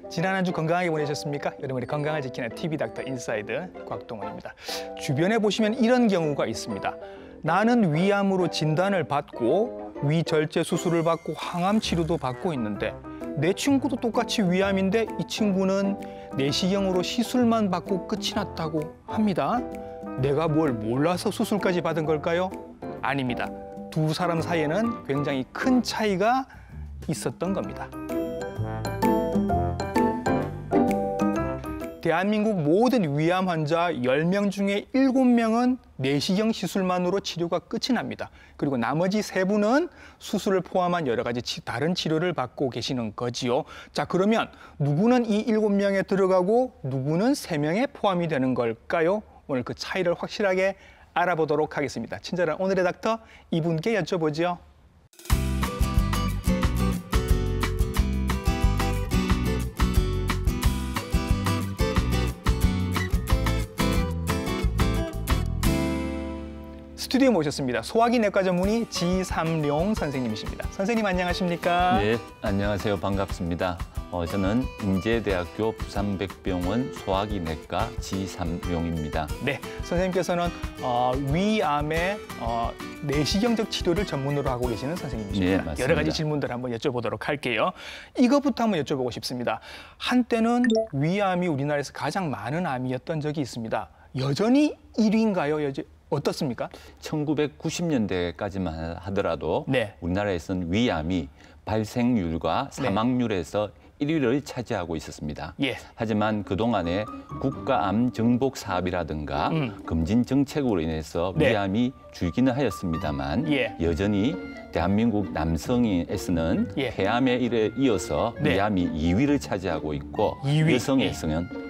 지난 한 주 건강하게 보내셨습니까? 여러분의 건강을 지키는 TV 닥터 인사이드 곽동원입니다. 주변에 보시면 이런 경우가 있습니다. 나는 위암으로 진단을 받고 위절제 수술을 받고 항암 치료도 받고 있는데 내 친구도 똑같이 위암인데 이 친구는 내시경으로 시술만 받고 끝이 났다고 합니다. 내가 뭘 몰라서 수술까지 받은 걸까요? 아닙니다. 두 사람 사이에는 굉장히 큰 차이가 있었던 겁니다. 대한민국 모든 위암 환자 10명 중에 7명은 내시경 시술만으로 치료가 끝이 납니다. 그리고 나머지 3분은 수술을 포함한 여러 가지 다른 치료를 받고 계시는 거지요. 자, 그러면 누구는 이 7명에 들어가고 누구는 3명에 포함이 되는 걸까요? 오늘 그 차이를 확실하게 알아보도록 하겠습니다. 친절한 오늘의 닥터 이분께 여쭤보죠. 스튜디오에 모셨습니다. 소화기 내과 전문의 지삼룡 선생님이십니다. 선생님 안녕하십니까? 네, 안녕하세요. 반갑습니다. 저는 인제대학교 부산백병원 소화기 내과 지삼룡입니다. 네, 선생님께서는 위암의 내시경적 치료를 전문으로 하고 계시는 선생님이십니다. 네, 맞습니다. 여러 가지 질문들 한번 여쭤보도록 할게요. 이것부터 한번 여쭤보고 싶습니다. 한때는 위암이 우리나라에서 가장 많은 암이었던 적이 있습니다. 여전히 1위인가요? 어떻습니까? 1990년대까지만 하더라도 네. 우리나라에서는 위암이 발생률과 사망률에서 1위를 차지하고 있었습니다. 예. 하지만 그동안에 국가암 정복 사업이라든가 검진 정책으로 인해서 위암이 줄기는 하였습니다만 여전히 대한민국 남성에서는 폐암에 이어서 위암이 2위를 차지하고 있고 2위.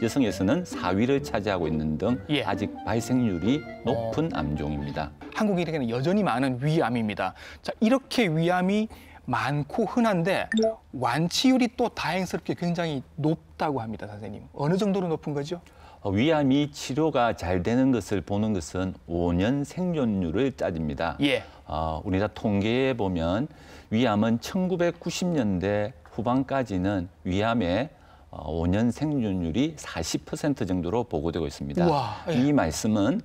여성에서는 4위를 차지하고 있는 등 아직 발생률이 높은 암종입니다. 한국인에게는 여전히 많은 위암입니다. 자, 이렇게 위암이 많고 흔한데 완치율이 또 다행스럽게 굉장히 높다고 합니다, 선생님. 어느 정도로 높은 거죠? 위암이 치료가 잘 되는 것을 보는 것은 5년 생존율을 따집니다. 우리나라 통계에 보면 위암은 1990년대 후반까지는 위암의 5년 생존율이 40% 정도로 보고되고 있습니다. 우와, 이 말씀은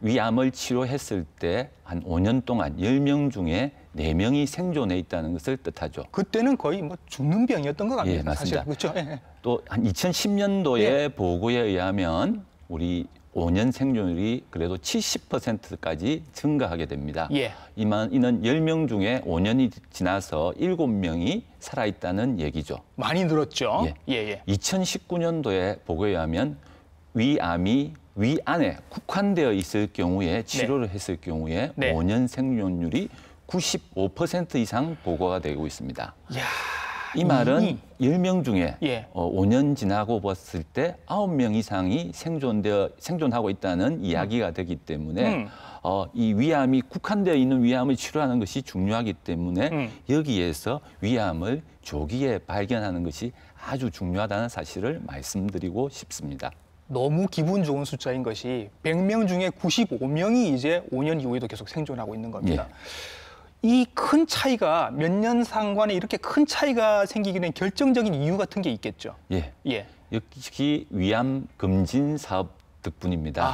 위암을 치료했을 때 한 5년 동안 10명 중에 4명이 생존해 있다는 것을 뜻하죠. 그때는 거의 뭐 죽는 병이었던 것 같습니다. 예, 맞습니다. 사실. 그렇죠? 또 한 2010년도에 보고에 의하면 우리 5년 생존율이 그래도 70%까지 증가하게 됩니다. 이는 10명 중에 5년이 지나서 7명이 살아있다는 얘기죠. 많이 늘었죠. 2019년도에 보고에 의하면 위암이 위 안에 국한되어 있을 경우에 치료를 했을 경우에 5년 생존율이 95% 이상 보고가 되고 있습니다. 이 말은 10명 중에 5년 지나고 봤을 때 9명 이상이 생존하고 있다는 이야기가 되기 때문에 이 위암이 국한되어 있는 위암을 치료하는 것이 중요하기 때문에 여기에서 위암을 조기에 발견하는 것이 아주 중요하다는 사실을 말씀드리고 싶습니다. 너무 기분 좋은 숫자인 것이 100명 중에 95명이 이제 5년 이후에도 계속 생존하고 있는 겁니다. 이 큰 차이가 몇 년 상관에 이렇게 큰 차이가 생기게 된 결정적인 이유 같은 게 있겠죠? 역시 위암 검진 사업 덕분입니다.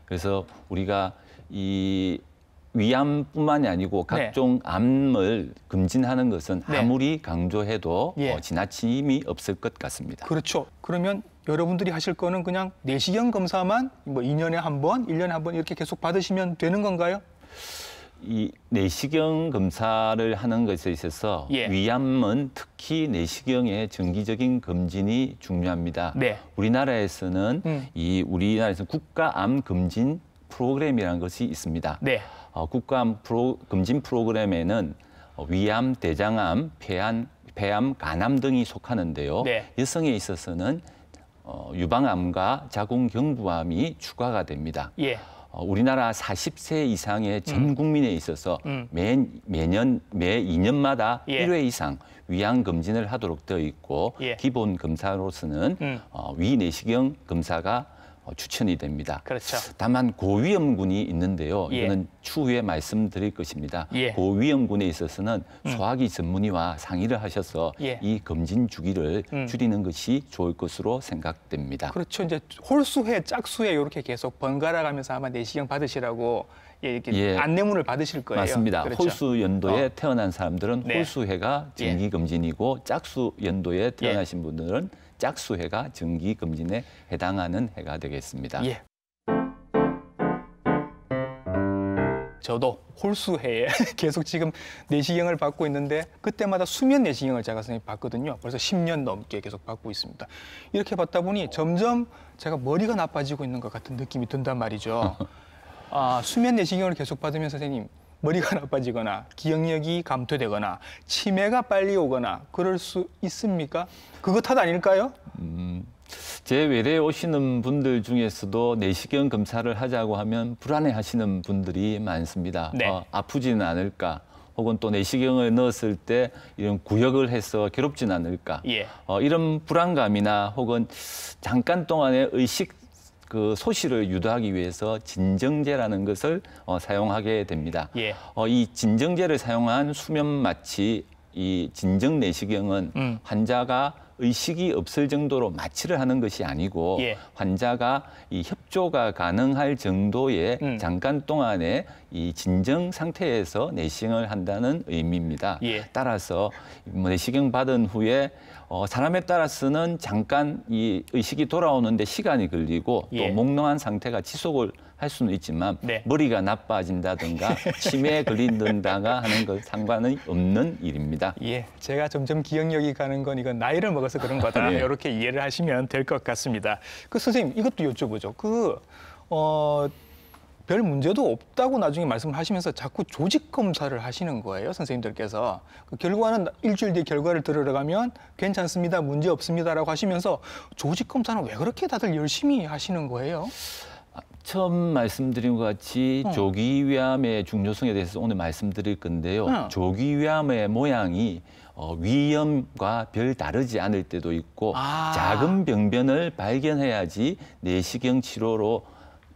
그래서 우리가 이 위암뿐만이 아니고 각종 암을 검진하는 것은 아무리 강조해도 지나침이 없을 것 같습니다. 그렇죠. 그러면 여러분들이 하실 거는 그냥 내시경 검사만 뭐 2년에 한 번, 1년에 한 번 이렇게 계속 받으시면 되는 건가요? 이 내시경 검사를 하는 것에 있어서 위암은 특히 내시경의 정기적인 검진이 중요합니다. 우리나라에서는 우리나라에서 국가암 검진 프로그램이라는 것이 있습니다. 국가암 검진 프로그램에는 위암, 대장암, 폐암, 간암 등이 속하는데요. 여성에 있어서는 유방암과 자궁경부암이 추가가 됩니다. 우리나라 40세 이상의 전 국민에 있어서 매 2년마다 1회 이상 위암 검진을 하도록 되어 있고 기본 검사로서는 위내시경 검사가 추천이 됩니다. 그렇죠. 다만 고위험군이 있는데요. 예. 이거는 추후에 말씀드릴 것입니다. 예. 고위험군에 있어서는 소화기 전문의와 상의를 하셔서 예. 이 검진 주기를 줄이는 것이 좋을 것으로 생각됩니다. 그렇죠. 이제 홀수회, 짝수회 이렇게 계속 번갈아 가면서 아마 내시경 받으시라고 이렇게 예. 안내문을 받으실 거예요. 맞습니다. 그렇죠. 홀수 연도에 태어난 사람들은 네. 홀수회가 정기 검진이고 짝수 연도에 태어나신 분들은 짝수회가 정기 검진에 해당하는 해가 되겠습니다. 예. 저도 홀수회에 계속 지금 내시경을 받고 있는데 그때마다 수면 내시경을 제가 선생님 받거든요. 벌써 10년 넘게 계속 받고 있습니다. 이렇게 받다 보니 점점 제가 머리가 나빠지고 있는 것 같은 느낌이 든단 말이죠. 수면 내시경을 계속 받으면 선생님 머리가 나빠지거나 기억력이 감퇴되거나 치매가 빨리 오거나 그럴 수 있습니까? 그거 탓 아닐까요? 제 외래에 오시는 분들 중에서도 내시경 검사를 하자고 하면 불안해하시는 분들이 많습니다. 네. 아프지는 않을까, 혹은 또 내시경을 넣었을 때 이런 구역을 해서 괴롭지는 않을까, 예. 이런 불안감이나 혹은 잠깐 동안의 의식 그 소실을 유도하기 위해서 진정제라는 것을 사용하게 됩니다. 예. 이 진정제를 사용한 수면 마취, 이 진정 내시경은 환자가 의식이 없을 정도로 마취를 하는 것이 아니고 예. 환자가 이 협조가 가능할 정도의 잠깐 동안의 이 진정 상태에서 내시경을 한다는 의미입니다. 예. 따라서 내시경 받은 후에 사람에 따라서는 잠깐 이 의식이 돌아오는데 시간이 걸리고 예. 또 몽롱한 상태가 지속을 할 수는 있지만 네. 머리가 나빠진다든가 치매에 걸린다든가 하는 것 상관은 없는 일입니다. 예, 제가 점점 기억력이 가는 건 이건 나이를 먹어서 그런 거다. 예. 이렇게 이해를 하시면 될 것 같습니다. 선생님 이것도 여쭤보죠. 별 문제도 없다고 나중에 말씀을 하시면서 자꾸 조직 검사를 하시는 거예요, 선생님들께서. 그 결과는 일주일 뒤에 결과를 들으러가면 괜찮습니다, 문제 없습니다라고 하시면서 조직 검사는 왜 그렇게 다들 열심히 하시는 거예요? 처음 말씀드린 것 같이 조기위암의 중요성에 대해서 오늘 말씀드릴 건데요. 조기위암의 모양이 위염과 별 다르지 않을 때도 있고 작은 병변을 발견해야지 내시경 치료로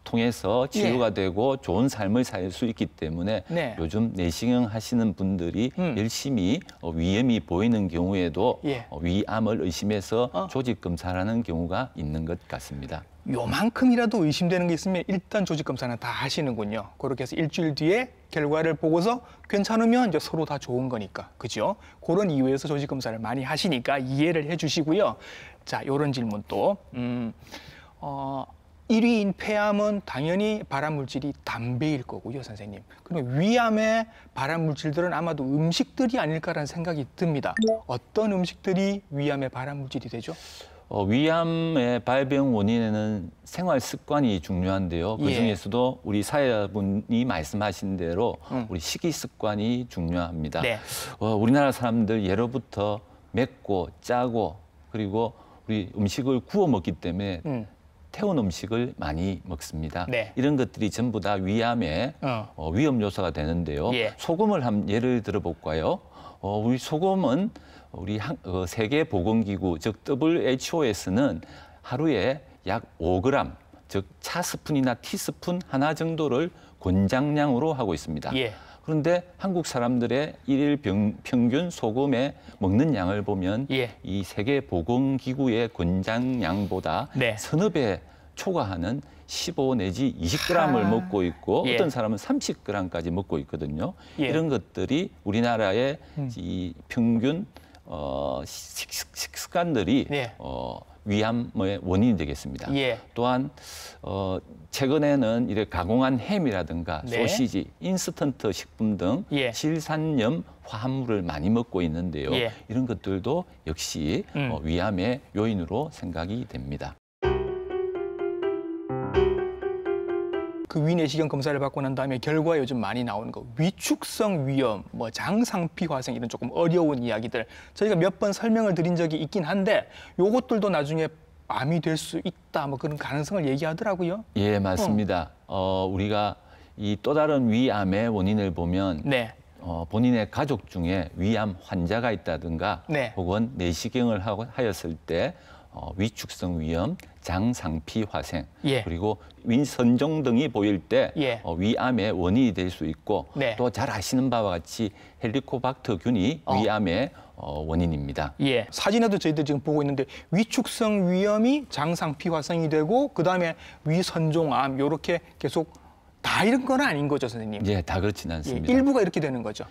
통해서 치료가 되고 좋은 삶을 살 수 있기 때문에 요즘 내시경 하시는 분들이 열심히 위염이 보이는 경우에도 위암을 의심해서 조직 검사를 하는 경우가 있는 것 같습니다. 요만큼이라도 의심되는 게 있으면 일단 조직 검사는 다 하시는군요. 그렇게 해서 일주일 뒤에 결과를 보고서 괜찮으면 이제 서로 다 좋은 거니까, 그죠? 그런 이유에서 조직 검사를 많이 하시니까 이해를 해주시고요. 자, 이런 질문 또 1위인 폐암은 당연히 발암 물질이 담배일 거고요, 선생님. 그리고 위암의 발암 물질들은 아마도 음식들이 아닐까라는 생각이 듭니다. 어떤 음식들이 위암의 발암 물질이 되죠? 위암의 발병 원인에는 생활 습관이 중요한데요. 그 중에서도 우리 사회자분이 말씀하신 대로 우리 식이 습관이 중요합니다. 네. 우리나라 사람들 예로부터 맵고 짜고 그리고 우리 음식을 구워 먹기 때문에 태운 음식을 많이 먹습니다. 네. 이런 것들이 전부 다 위암의 위험 요소가 되는데요. 소금을 한 예를 들어볼까요? 우리 소금은 우리 세계보건기구 즉 WHO에서는 하루에 약 5g 즉 차 스푼이나 티스푼 하나 정도를 권장량으로 하고 있습니다. 그런데 한국 사람들의 일일 평균 소금에 먹는 양을 보면 이 세계보건기구의 권장량보다 서너 배 초과하는 15 내지 20g을 먹고 있고 어떤 사람은 30g까지 먹고 있거든요. 이런 것들이 우리나라의 이 평균 식습관들이 위암의 원인이 되겠습니다. 또한 최근에는 이렇게 가공한 햄이라든가 소시지, 인스턴트 식품 등 질산염 화합물을 많이 먹고 있는데요. 이런 것들도 역시 위암의 요인으로 생각이 됩니다. 그 위내시경 검사를 받고 난 다음에 결과에 요즘 많이 나오는 거 위축성 위염, 뭐 장상피화성 이런 조금 어려운 이야기들 저희가 몇 번 설명을 드린 적이 있긴 한데 요것들도 나중에 암이 될 수 있다 뭐 그런 가능성을 얘기하더라고요. 예, 맞습니다. 우리가 이 또 다른 위암의 원인을 보면 본인의 가족 중에 위암 환자가 있다든가 혹은 내시경을 하였을 때 위축성 위염, 장상피 화생, 예. 그리고 위선종 등이 보일 때 예. 위암의 원인이 될 수 있고 네. 또 잘 아시는 바와 같이 헬리코박터균이 위암의 원인입니다. 예. 사진에도 저희들 지금 보고 있는데 위축성 위염이 장상피 화생이 되고 그다음에 위선종암 요렇게 계속 다 이런 건 아닌 거죠, 선생님? 예, 다 그렇지는 예, 않습니다. 일부가 이렇게 되는 거죠.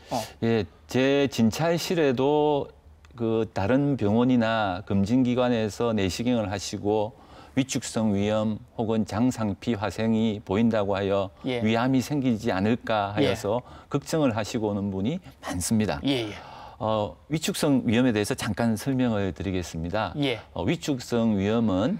예, 제 진찰실에도 그 다른 병원이나 검진기관에서 내시경을 하시고 위축성 위염 혹은 장상피 화생이 보인다고 하여 예. 위암이 생기지 않을까 하여서 걱정을 하시고 오는 분이 많습니다. 예, 예. 위축성 위염에 대해서 잠깐 설명을 드리겠습니다. 예. 위축성 위염은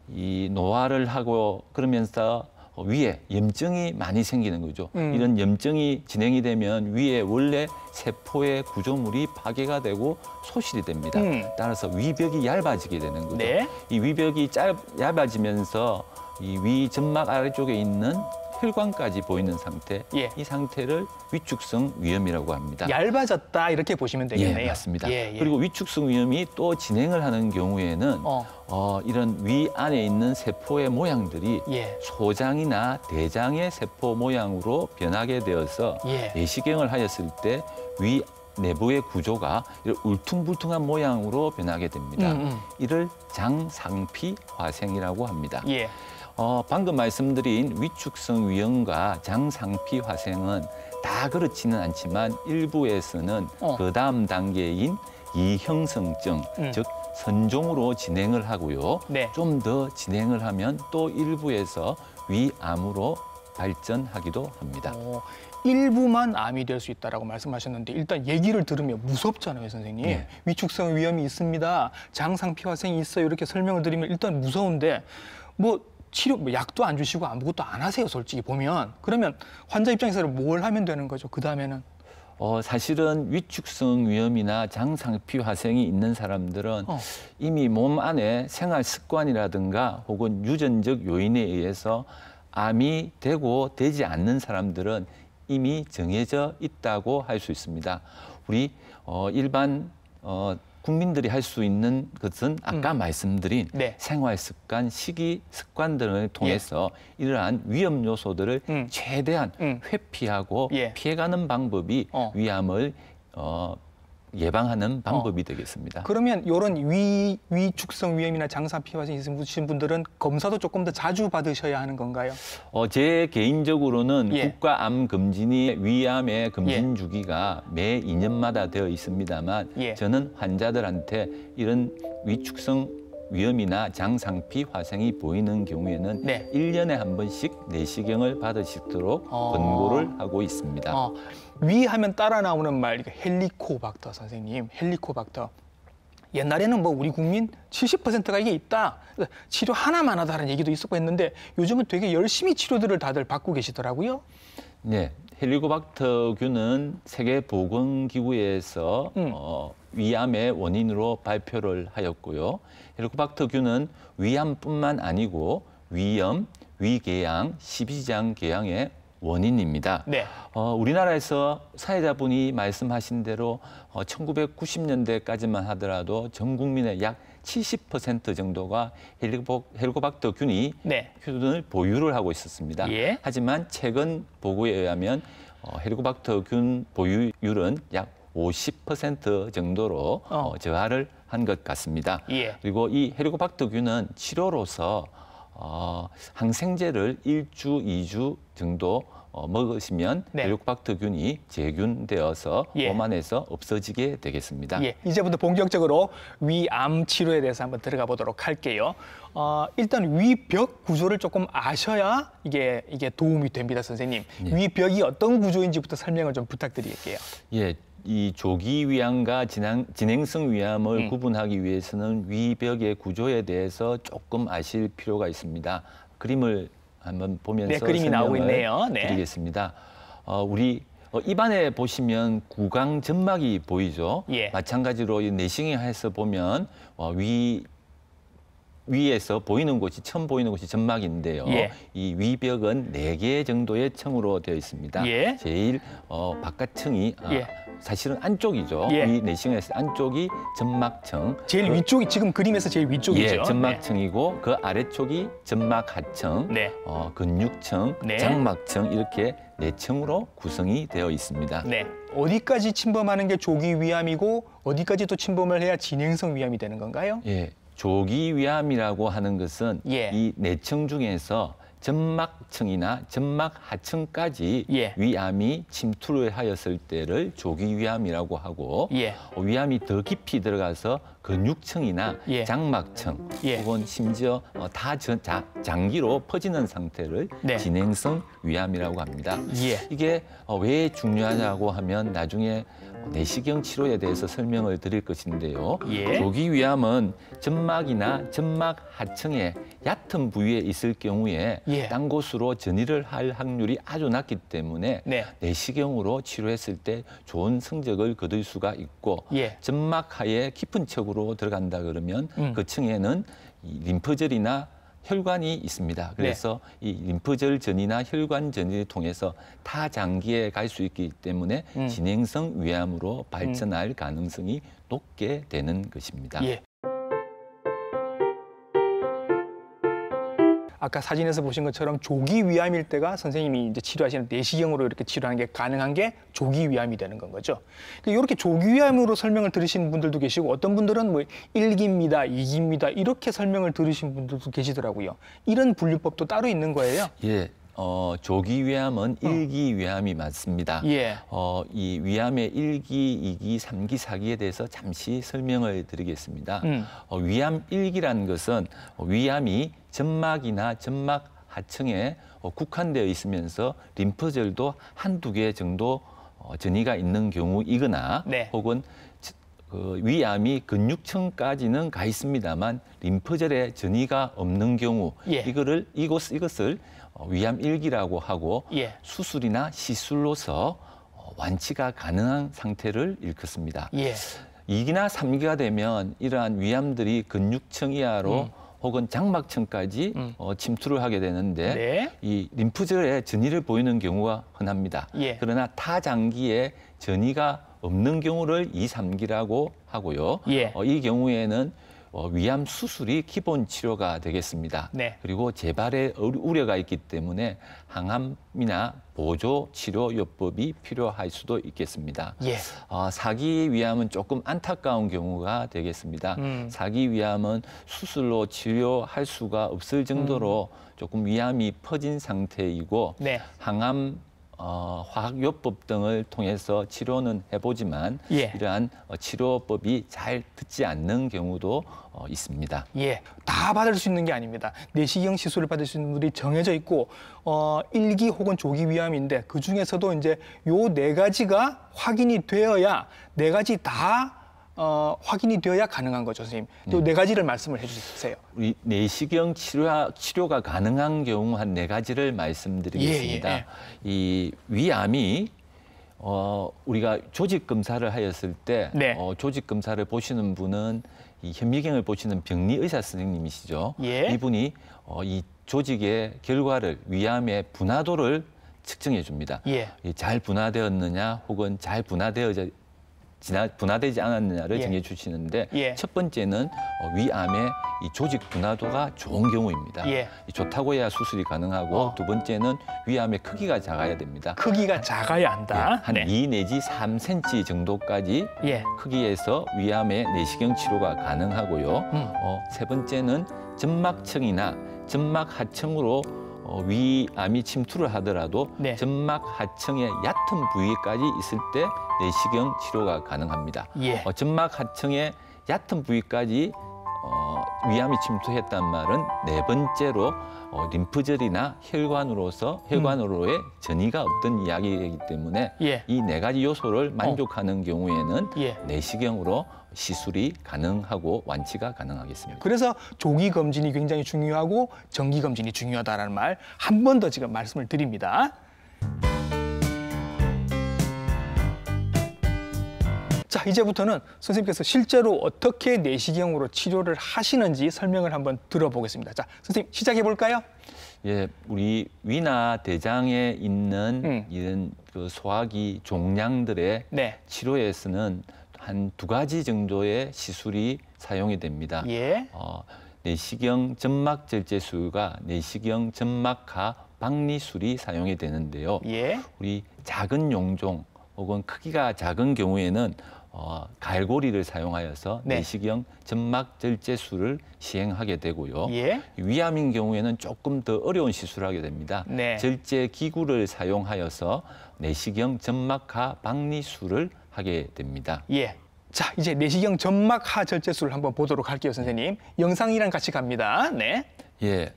이 노화를 하고 그러면서 위에 염증이 많이 생기는 거죠. 이런 염증이 진행이 되면 위에 원래 세포의 구조물이 파괴가 되고 소실이 됩니다. 따라서 위벽이 얇아지게 되는 거죠. 네. 이 위벽이 얇아지면서 이 위 점막 아래쪽에 있는 혈관까지 보이는 상태, 예. 이 상태를 위축성 위염이라고 합니다. 얇아졌다 이렇게 보시면 되겠네요. 예, 맞습니다. 예, 예. 그리고 위축성 위염이 또 진행을 하는 경우에는 이런 위 안에 있는 세포의 모양들이 예. 소장이나 대장의 세포 모양으로 변하게 되어서 예. 내시경을 하였을 때 위 내부의 구조가 이런 울퉁불퉁한 모양으로 변하게 됩니다. 이를 장상피 화생이라고 합니다. 예. 방금 말씀드린 위축성 위염과 장상피 화생은 다 그렇지는 않지만 일부에서는 그 다음 단계인 이형성증, 즉 선종으로 진행을 하고요. 네. 좀 더 진행을 하면 또 일부에서 위암으로 발전하기도 합니다. 일부만 암이 될 수 있다라고 말씀하셨는데 일단 얘기를 들으면 무섭잖아요, 선생님. 네. 위축성 위염이 있습니다. 장상피 화생이 있어요. 이렇게 설명을 드리면 일단 무서운데 치료 약도 안 주시고 아무것도 안 하세요, 솔직히 보면. 그러면 환자 입장에서는 뭘 하면 되는 거죠? 그다음에는 사실은 위축성 위염이나 장상피 화생이 있는 사람들은 이미 몸 안에 생활 습관이라든가 혹은 유전적 요인에 의해서 암이 되고 되지 않는 사람들은 이미 정해져 있다고 할 수 있습니다. 우리 일반 국민들이 할 수 있는 것은 아까 말씀드린 네. 생활 습관, 식이 습관 등을 통해서 이러한 위험 요소들을 최대한 회피하고 예. 피해가는 방법이 위암을 예방하는 방법이 되겠습니다. 그러면 이런 위축성 위염이나 장상피 화생이 있으신 분들은 검사도 조금 더 자주 받으셔야 하는 건가요? 제 개인적으로는 예. 국가암검진이 위암의 검진 예. 주기가 매 2년마다 되어 있습니다만 예. 저는 환자들한테 이런 위축성 위염이나 장상피 화생이 보이는 경우에는 네. 1년에 한 번씩 내시경을 받으시도록 권고를 하고 있습니다. 위 하면 따라 나오는 말, 헬리코박터 선생님, 헬리코박터. 옛날에는 우리 국민 70%가 이게 있다. 치료 하나만 하다는 얘기도 있었고 했는데 요즘은 되게 열심히 치료들을 다들 받고 계시더라고요. 네, 헬리코박터균은 세계보건기구에서 위암의 원인으로 발표를 하였고요. 헬리코박터균은 위암뿐만 아니고 위염, 위궤양, 십이지장 궤양의 원인입니다. 네. 우리나라에서 사회자분이 말씀하신 대로 1990년대까지만 하더라도 전 국민의 약 70% 정도가 헬리코박터균이 네. 균을 보유를 하고 있었습니다. 예. 하지만 최근 보고에 의하면 헬리코박터균 보유율은 약 50% 정도로 저하를 한 것 같습니다. 예. 그리고 이 헬리코박터균은 치료로서 항생제를 1주, 2주 정도 먹으시면 네. 헬리코박터균이 재균되어서 예. 몸 안에서 없어지게 되겠습니다. 예, 이제부터 본격적으로 위암 치료에 대해서 한번 들어가 보도록 할게요. 일단 위벽 구조를 조금 아셔야 이게 도움이 됩니다, 선생님. 예. 위벽이 어떤 구조인지부터 설명을 좀 부탁드릴게요. 예, 이 조기 위암과 진행성 위암을 구분하기 위해서는 위벽의 구조에 대해서 조금 아실 필요가 있습니다. 그림을 한번 보면서 네, 그림이 나오고 있네요. 네. 드리겠습니다. 우리 입안에 보시면 구강 점막이 보이죠. 예. 마찬가지로 이 내시경해서 보면 위 위에서 보이는 곳이 처음 보이는 곳이 점막인데요. 예. 이 위벽은 4개 정도의 층으로 되어 있습니다. 예. 제일 바깥층이 예. 사실은 안쪽이죠. 예. 위 내시경에서 안쪽이 점막층. 제일 위쪽이 지금 그림에서 제일 위쪽이죠. 예, 점막층이고 그 아래쪽이 점막 하층, 네. 근육층, 네. 장막층 이렇게 4층으로 구성이 되어 있습니다. 네. 어디까지 침범하는 게 조기 위암이고 어디까지 또 침범을 해야 진행성 위암이 되는 건가요? 예, 조기 위암이라고 하는 것은 예. 이 4층 중에서 점막층이나 점막 하층까지 예. 위암이 침투를 하였을 때를 조기 위암이라고 하고 예. 위암이 더 깊이 들어가서 근육층이나 예. 장막층 예. 혹은 심지어 장기로 퍼지는 상태를 네. 진행성 위암이라고 합니다. 예. 이게 왜 중요하냐고 하면 나중에 내시경 치료에 대해서 설명을 드릴 것인데요. 예. 조기 위암은 점막이나 점막 하층의 얕은 부위에 있을 경우에 예. 딴 곳으로 전이를 할 확률이 아주 낮기 때문에 네. 내시경으로 치료했을 때 좋은 성적을 거둘 수가 있고 예. 점막 하에 깊은 척으로 들어간다 그러면 그 층에는 이 림프절이나 혈관이 있습니다. 그래서 이 림프절 전이나 혈관 전이를 통해서 타장기에 갈 수 있기 때문에 진행성 위암으로 발전할 가능성이 높게 되는 것입니다. 예. 아까 사진에서 보신 것처럼 조기 위암일 때가 선생님이 이제 치료하시는 내시경으로 이렇게 치료하는 게 가능한 게 조기 위암이 되는 건 거죠. 이렇게 조기 위암으로 설명을 들으시는 분들도 계시고 어떤 분들은 뭐 1기입니다, 2기입니다 이렇게 설명을 들으신 분들도 계시더라고요. 이런 분류법도 따로 있는 거예요? 예. 조기 위암은 1기 위암이 맞습니다. 예. 이 위암의 1기, 2기, 3기, 4기에 대해서 잠시 설명을 드리겠습니다. 위암 1기라는 것은 위암이 점막이나 점막 하층에 국한되어 있으면서 림프절도 한두 개 정도 전이가 있는 경우이거나 네. 혹은 위암이 근육층까지는 가 있습니다만 림프절에 전이가 없는 경우 예. 이것을 위암 1기라고 하고 예. 수술이나 시술로서 완치가 가능한 상태를 일컫습니다. 예. 2기나 3기가 되면 이러한 위암들이 근육층 이하로 혹은 장막층까지 침투를 하게 되는데 네. 이 림프절에 전이를 보이는 경우가 흔합니다. 예. 그러나 타장기에 전이가 없는 경우를 2, 3기라고 하고요. 예. 이 경우에는 위암 수술이 기본 치료가 되겠습니다. 네. 그리고 재발의 우려가 있기 때문에 항암이나 보조 치료 요법이 필요할 수도 있겠습니다. 예. 4기 위암은 조금 안타까운 경우가 되겠습니다. 4기 위암은 수술로 치료할 수가 없을 정도로 조금 위암이 퍼진 상태이고 네. 항암 화학요법 등을 통해서 치료는 해보지만 예. 이러한 치료법이 잘 듣지 않는 경우도 있습니다. 예, 다 받을 수 있는 게 아닙니다. 내시경 시술을 받을 수 있는 분들이 정해져 있고 1기 혹은 조기 위암인데 그 중에서도 이제 요 4가지가 확인이 되어야 4가지 다 확인이 되어야 가능한 거죠, 선생님. 또 4가지를 말씀을 해주세요. 우리 내시경 치료가 가능한 경우 한 4가지를 말씀드리겠습니다. 예, 예. 이 위암이 우리가 조직 검사를 하였을 때 네. 조직 검사를 보시는 분은 이 현미경을 보시는 병리 의사 선생님이시죠. 예. 이분이 이 조직의 결과를 위암의 분화도를 측정해 줍니다. 예. 잘 분화되었느냐 혹은 잘 분화되지 않았느냐를 예. 정해 주시는데 예. 첫 번째는 위암의 이 조직 분화도가 좋은 경우입니다. 예. 좋다고 해야 수술이 가능하고 두 번째는 위암의 크기가 작아야 됩니다. 크기가 작아야 한다. 한 2 내지 3cm 정도까지 예. 크기에서 위암의 내시경 치료가 가능하고요. 세 번째는 점막층이나 점막 하층으로 위암이 침투를 하더라도 네. 점막 하층의 얕은 부위까지 있을 때 내시경 치료가 가능합니다. 예. 점막 하층의 얕은 부위까지 위암이 침투했단 말은 4번째로 림프절이나 혈관으로의 전이가 없던 이야기이기 때문에 예. 이 4가지 요소를 만족하는 경우에는 예. 내시경으로 시술이 가능하고 완치가 가능하겠습니다. 그래서 조기 검진이 굉장히 중요하고 정기 검진이 중요하다는 말 한 번 더 지금 말씀을 드립니다. 자, 이제부터는 선생님께서 실제로 어떻게 내시경으로 치료를 하시는지 설명을 한번 들어보겠습니다. 자, 선생님 시작해 볼까요? 예, 우리 위나 대장에 있는 이런 그 소화기 종양들의 네. 치료에서는 한 2가지 정도의 시술이 사용이 됩니다. 예. 내시경 점막 절제술과 내시경 점막하 박리술이 사용이 되는데요. 예. 우리 작은 용종 혹은 크기가 작은 경우에는 갈고리를 사용하여서 네. 내시경 점막 절제술을 시행하게 되고요. 예. 위암인 경우에는 조금 더 어려운 시술을 하게 됩니다. 네. 절제 기구를 사용하여서 내시경 점막하 박리술을 하게 됩니다. 예. 자, 이제 내시경 점막하 절제술을 한번 보도록 할게요, 선생님. 영상이랑 같이 갑니다. 네. 예,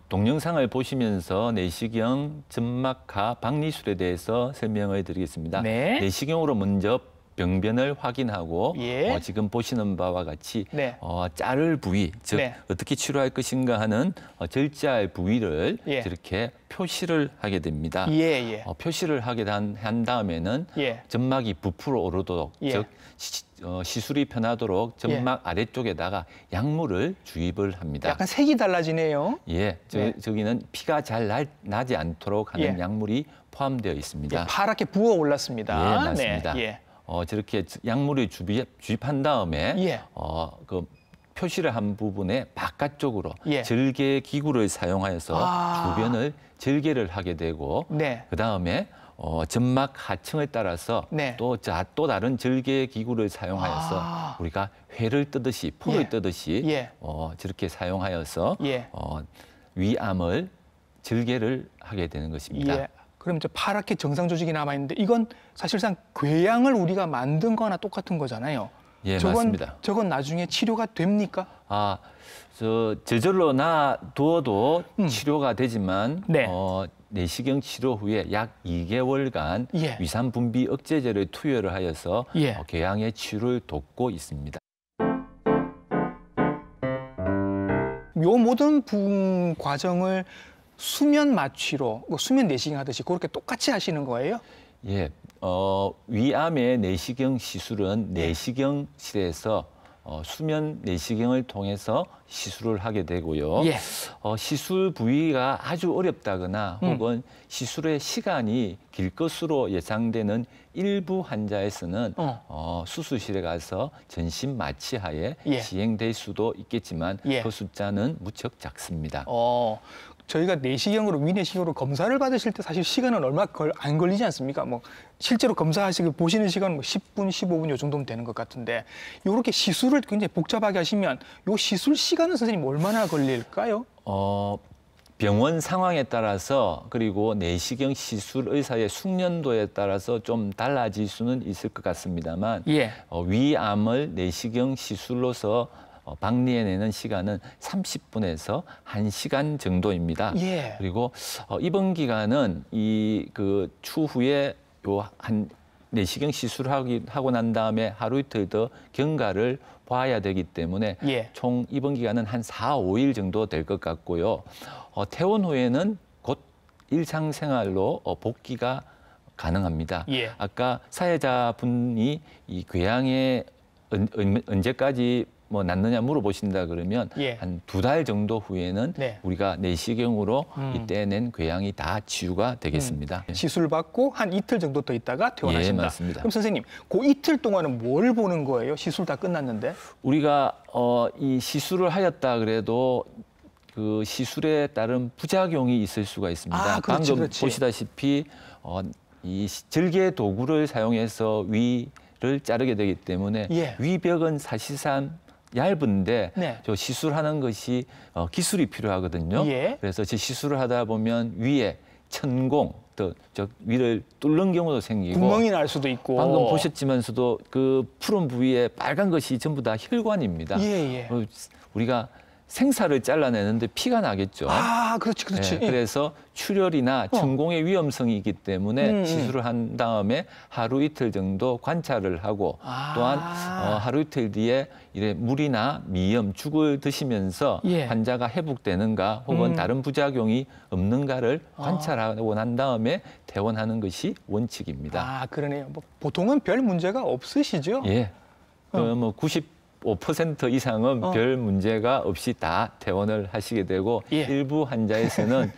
동영상을 보시면서 내시경 점막하 박리술에 대해서 설명을 드리겠습니다. 네. 내시경으로 먼저 병변을 확인하고 예. 지금 보시는 바와 같이 네. 자를 부위, 즉 네. 어떻게 치료할 것인가 하는 절제할 부위를 예. 이렇게 표시를 하게 됩니다. 예, 예. 표시를 하게 한 다음에는 예. 점막이 부풀어 오르도록, 예. 즉 시술이 편하도록 점막 아래쪽에다가 약물을 주입을 합니다. 약간 색이 달라지네요. 예, 네. 저기는 피가 잘 나지 않도록 하는 예. 약물이 포함되어 있습니다. 예, 파랗게 부어 올랐습니다. 예, 맞습니다. 네. 예. 저렇게 약물을 주입한 다음에 예. 그 표시를 한 부분에 바깥쪽으로 예. 절개 기구를 사용하여서 주변을 절개를 하게 되고 네. 그 다음에 점막 하층을 따라서 네. 또 다른 절개 기구를 사용하여서 우리가 회를 뜨듯이 포를 예. 뜨듯이 예. 저렇게 사용하여서 예. 위암을 절개를 하게 되는 것입니다. 예. 그럼 저 파랗게 정상 조직이 남아 있는데 이건 사실상 궤양을 우리가 만든 거나 똑같은 거잖아요. 예, 맞습니다. 저건 나중에 치료가 됩니까? 저절로 놔두어도 치료가 되지만 네. 내시경 치료 후에 약 2개월간 예. 위산 분비 억제제를 투여를 하여서 예. 궤양의 치료를 돕고 있습니다. 요 모든 과정을 수면 마취로 수면 내시경 하듯이 그렇게 똑같이 하시는 거예요? 예, 위암의 내시경 시술은 내시경실에서 수면 내시경을 통해서 시술을 하게 되고요. 예. 시술 부위가 아주 어렵다거나 혹은 시술의 시간이 길 것으로 예상되는 일부 환자에서는 수술실에 가서 전신 마취하에 예. 시행될 수도 있겠지만 예. 그 숫자는 무척 작습니다. 저희가 내시경으로 위내시경으로 검사를 받으실 때 사실 시간은 얼마 안 걸리지 않습니까? 뭐 실제로 검사하시고 보시는 시간은 뭐 10분, 15분 요 정도면 되는 것 같은데 이렇게 시술을 굉장히 복잡하게 하시면 요 시술 시간은 선생님 얼마나 걸릴까요? 병원 상황에 따라서 그리고 내시경 시술 의사의 숙련도에 따라서 좀 달라질 수는 있을 것 같습니다만 예. 위암을 내시경 시술로서 박리해내는 시간은 30분에서 1시간 정도입니다. 예. 그리고 입원 기간은 그 추후에 내시경 시술하고 난 다음에 하루 이틀 더 경과를 봐야 되기 때문에 예. 총 입원 기간은 한 4, 5일 정도 될 것 같고요. 퇴원 후에는 곧 일상생활로 복귀가 가능합니다. 예. 아까 사회자분이 이 궤양에 언제까지 낫느냐 물어보신다 그러면 예. 한 2달 정도 후에는 네. 우리가 내시경으로 이때 낸 궤양이 다 치유가 되겠습니다. 시술 받고 한 이틀 정도 더 있다가 퇴원하신다. 예, 맞습니다. 그럼 선생님, 그 이틀 동안은 뭘 보는 거예요? 시술 다 끝났는데? 우리가 이 시술을 하였다 그래도 그 시술에 따른 부작용이 있을 수가 있습니다. 그렇지, 방금 그렇지. 보시다시피 이 절개 도구를 사용해서 위를 자르게 되기 때문에 예. 위벽은 사실상 얇은데 네. 저 시술하는 것이 기술이 필요하거든요. 예. 그래서 저 시술을 하다 보면 위에 천공, 또 저 위를 뚫는 경우도 생기고 구멍이 날 수도 있고. 방금 보셨지만서도 그 푸른 부위에 빨간 것이 전부 다 혈관입니다. 예, 예. 우리가 생사를 잘라내는데 피가 나겠죠. 아, 그렇지, 그렇지. 네, 그래서 출혈이나 천공의 위험성이 있기 때문에 시술을 한 다음에 하루 이틀 정도 관찰을 하고 또한 하루 이틀 뒤에 이래 물이나 미염, 죽을 드시면서 예. 환자가 회복되는가 혹은 다른 부작용이 없는가를 관찰하고 난 다음에 퇴원하는 것이 원칙입니다. 아, 그러네요. 뭐 보통은 별 문제가 없으시죠? 예, 뭐 95% 이상은 별 문제가 없이 다 퇴원을 하시게 되고 예. 일부 환자에서는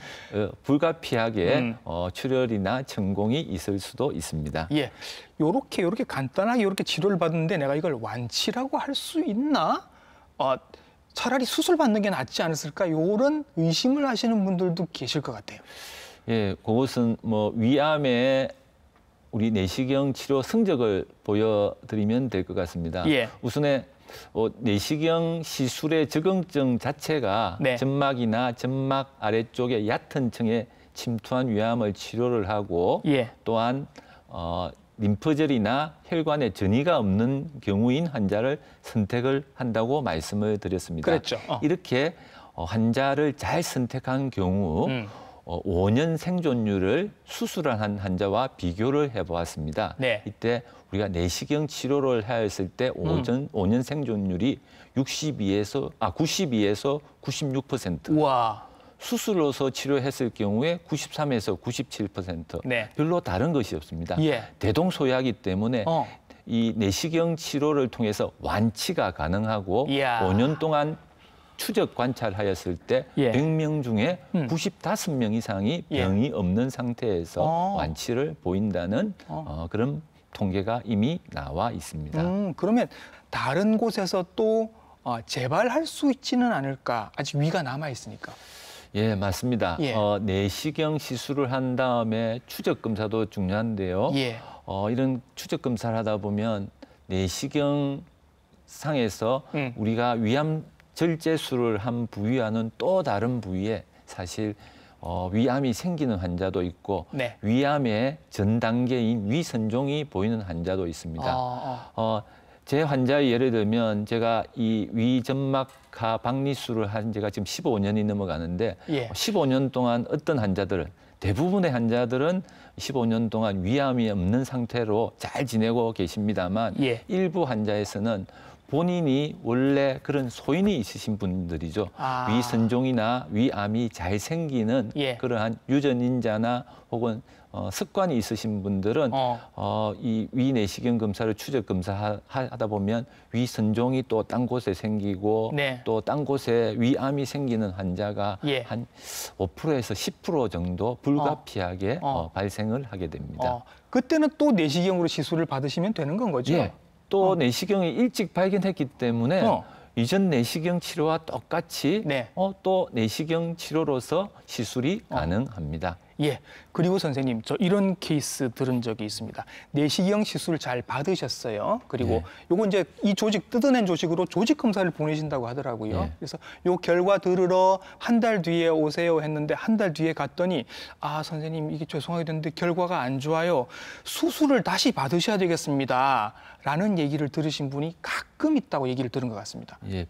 불가피하게 출혈이나 천공이 있을 수도 있습니다. 예, 요렇게 간단하게 요렇게 치료를 받는데 내가 이걸 완치라고 할 수 있나? 차라리 수술 받는 게 낫지 않았을까? 요런 의심을 하시는 분들도 계실 것 같아요. 예, 그것은 뭐 위암의 우리 내시경 치료 성적을 보여드리면 될 것 같습니다. 예. 우선에 내시경 시술의 적응증 자체가 네. 점막이나 점막 아래쪽에 얕은 층에 침투한 위암을 치료를 하고 예. 또한 림프절이나 혈관에 전이가 없는 경우인 환자를 선택을 한다고 말씀을 드렸습니다. 그랬죠. 이렇게 환자를 잘 선택한 경우 5년 생존율을 수술을 한 환자와 비교를 해보았습니다. 네. 이때 우리가 내시경 치료를 하였을 때 5년 생존율이 92에서 96%. 우와. 수술로서 치료했을 경우에 93에서 97%. 네. 별로 다른 것이 없습니다. 예. 대동소이하기 때문에 이 내시경 치료를 통해서 완치가 가능하고 이야. 5년 동안 추적 관찰하였을 때 예. 100명 중에 95명 이상이 병이 없는 상태에서 완치를 보인다는 그런 통계가 이미 나와 있습니다. 그러면 다른 곳에서 또 재발할 수 있지는 않을까? 아직 위가 남아 있으니까. 예, 맞습니다. 예. 내시경 시술을 한 다음에 추적 검사도 중요한데요. 예. 이런 추적 검사를 하다 보면 내시경 상에서 우리가 위암 절제술을 한 부위와는 또 다른 부위에 사실 위암이 생기는 환자도 있고 네. 위암의 전 단계인 위선종이 보이는 환자도 있습니다. 제 환자의 예를 들면 제가 이 위점막하 박리술을 한 지가 지금 15년이 넘어가는데 예. 15년 동안 어떤 환자들은 대부분의 환자들은 15년 동안 위암이 없는 상태로 잘 지내고 계십니다만 예. 일부 환자에서는 본인이 원래 그런 소인이 있으신 분들이죠. 위선종이나 위암이 잘 생기는 예. 그러한 유전인자나 혹은 습관이 있으신 분들은 이 위내시경 검사를 추적 검사하다 보면 위선종이 또 딴 곳에 생기고 네. 또 딴 곳에 위암이 생기는 환자가 예. 한 5%에서 10% 정도 불가피하게 발생을 하게 됩니다. 그때는 또 내시경으로 시술을 받으시면 되는 건 거죠? 예. 또 내시경이 일찍 발견했기 때문에 이전 내시경 치료와 똑같이 네. 또 내시경 치료로서 시술이 가능합니다. 예. 그리고 선생님, 저 이런 케이스 들은 적이 있습니다. 내시경 시술 잘 받으셨어요. 그리고 예. 요거 이제 이 조직 뜯어낸 조직으로 조직 검사를 보내신다고 하더라고요. 예. 그래서 요 결과 들으러 한 달 뒤에 오세요 했는데 한 달 뒤에 갔더니 선생님 이게 죄송하게 됐는데 결과가 안 좋아요. 수술을 다시 받으셔야 되겠습니다. 라는 얘기를 들으신 분이 가끔 있다고 얘기를 들은 것 같습니다. 예.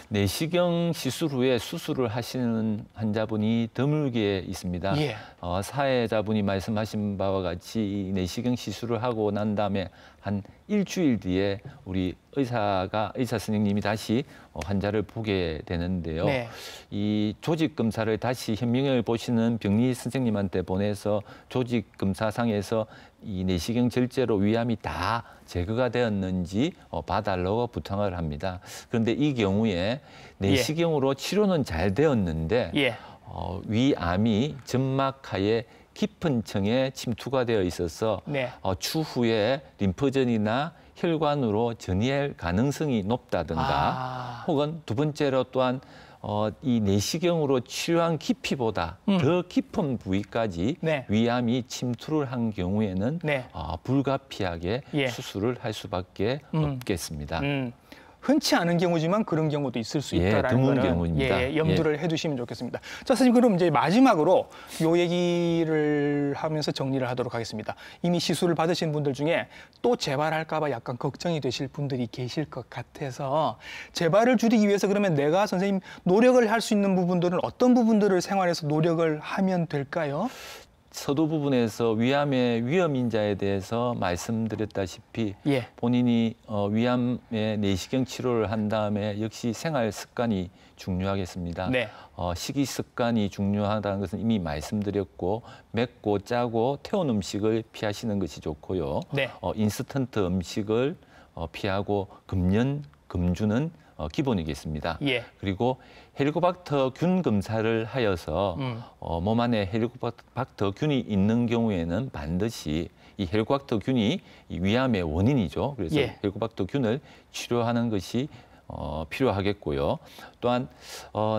내시경 시술 후에 수술을 하시는 환자분이 드물게 있습니다. 예. 사회자분이 말씀하신 바와 같이 이 내시경 시술을 하고 난 다음에 한 일주일 뒤에 우리 의사 선생님이 다시 환자를 보게 되는데요. 네. 이 조직 검사를 다시 현명을 보시는 병리 선생님한테 보내서 조직 검사상에서 이 내시경 절제로 위암이 다 제거가 되었는지 봐달라고 부탁을 합니다. 그런데 이 경우에 내시경으로 치료는 잘 되었는데 예. 위암이 점막하에 깊은 층에 침투가 되어 있어서 네. 추후에 림프전이나 혈관으로 전이할 가능성이 높다든가 혹은 두 번째로 또한 이 내시경으로 치료한 깊이보다 더 깊은 부위까지 네. 위암이 침투를 한 경우에는 네. 불가피하게 예. 수술을 할 수밖에 없겠습니다. 흔치 않은 경우지만 그런 경우도 있을 수 있다라는 드문 거는 경우입니다. 염두를 해두시면 좋겠습니다. 자, 선생님 그럼 이제 마지막으로 요 얘기를 하면서 정리를 하도록 하겠습니다. 이미 시술을 받으신 분들 중에 또 재발할까 봐 약간 걱정이 되실 분들이 계실 것 같아서 재발을 줄이기 위해서 그러면 내가 선생님 노력을 할 수 있는 부분들은 어떤 부분들을 생활에서 노력을 하면 될까요? 서두 부분에서 위암의 위험 인자에 대해서 말씀드렸다시피 본인이 위암의 내시경 치료를 한 다음에 역시 생활 습관이 중요하겠습니다. 식이 습관이 중요하다는 것은 이미 말씀드렸고 맵고 짜고 태운 음식을 피하시는 것이 좋고요. 인스턴트 음식을 피하고 금주는 기본이겠습니다. 그리고 헬리코박터 균 검사를 하여서 몸 안에 헬리코박터 균이 있는 경우에는 반드시 이 헬리코박터 균이 이 위암의 원인이죠. 그래서 헬리코박터 균을 치료하는 것이 필요하겠고요. 또한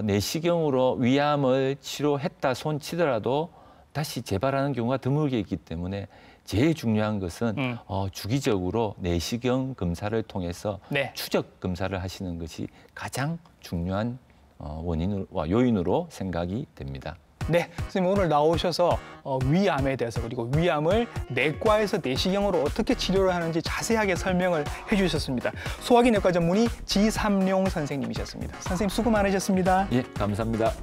내시경으로 위암을 치료했다 손치더라도 다시 재발하는 경우가 드물게 있기 때문에 제일 중요한 것은 주기적으로 내시경 검사를 통해서 추적 검사를 하시는 것이 가장 중요한 원인과 요인으로 생각이 됩니다. 네, 선생님 오늘 나오셔서 위암에 대해서 그리고 위암을 내과에서 내시경으로 어떻게 치료를 하는지 자세하게 설명을 해주셨습니다. 소화기 내과 전문의 지삼룡 선생님이셨습니다. 선생님 수고 많으셨습니다. 예, 감사합니다.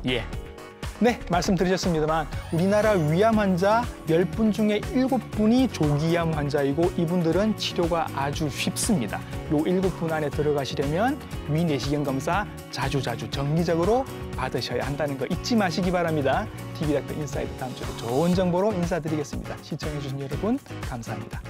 네, 말씀드리셨습니다만 우리나라 위암 환자 10분 중에 7분이 조기암 환자이고 이분들은 치료가 아주 쉽습니다. 요 7분 안에 들어가시려면 위 내시경 검사 자주 정기적으로 받으셔야 한다는 거 잊지 마시기 바랍니다. TV닥터 인사이드 다음 주에 좋은 정보로 인사드리겠습니다. 시청해주신 여러분 감사합니다.